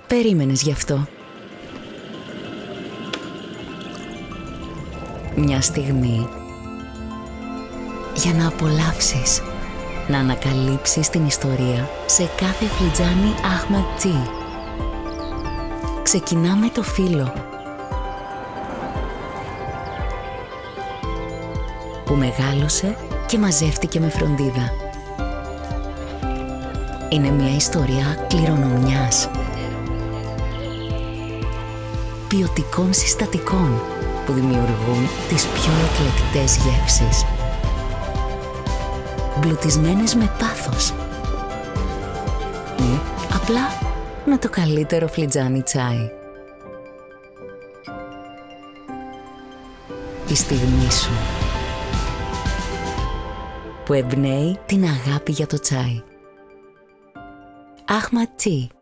περίμενες γι' αυτό. Μια στιγμή για να απολαύσεις, να ανακαλύψεις την ιστορία σε κάθε φλιτζάνι Ahmad Tea. Ξεκινάμε το φύλλο που μεγάλωσε και μαζεύτηκε με φροντίδα. Είναι μια ιστορία κληρονομιάς, ποιοτικών συστατικών που δημιουργούν τις πιο εκλεκτές γεύσεις. Μπλουτισμένες με πάθος ή απλά με το καλύτερο φλιτζάνι τσάι. Η στιγμή σου που εμπνέει την αγάπη για το τσάι. Ahmad Tea.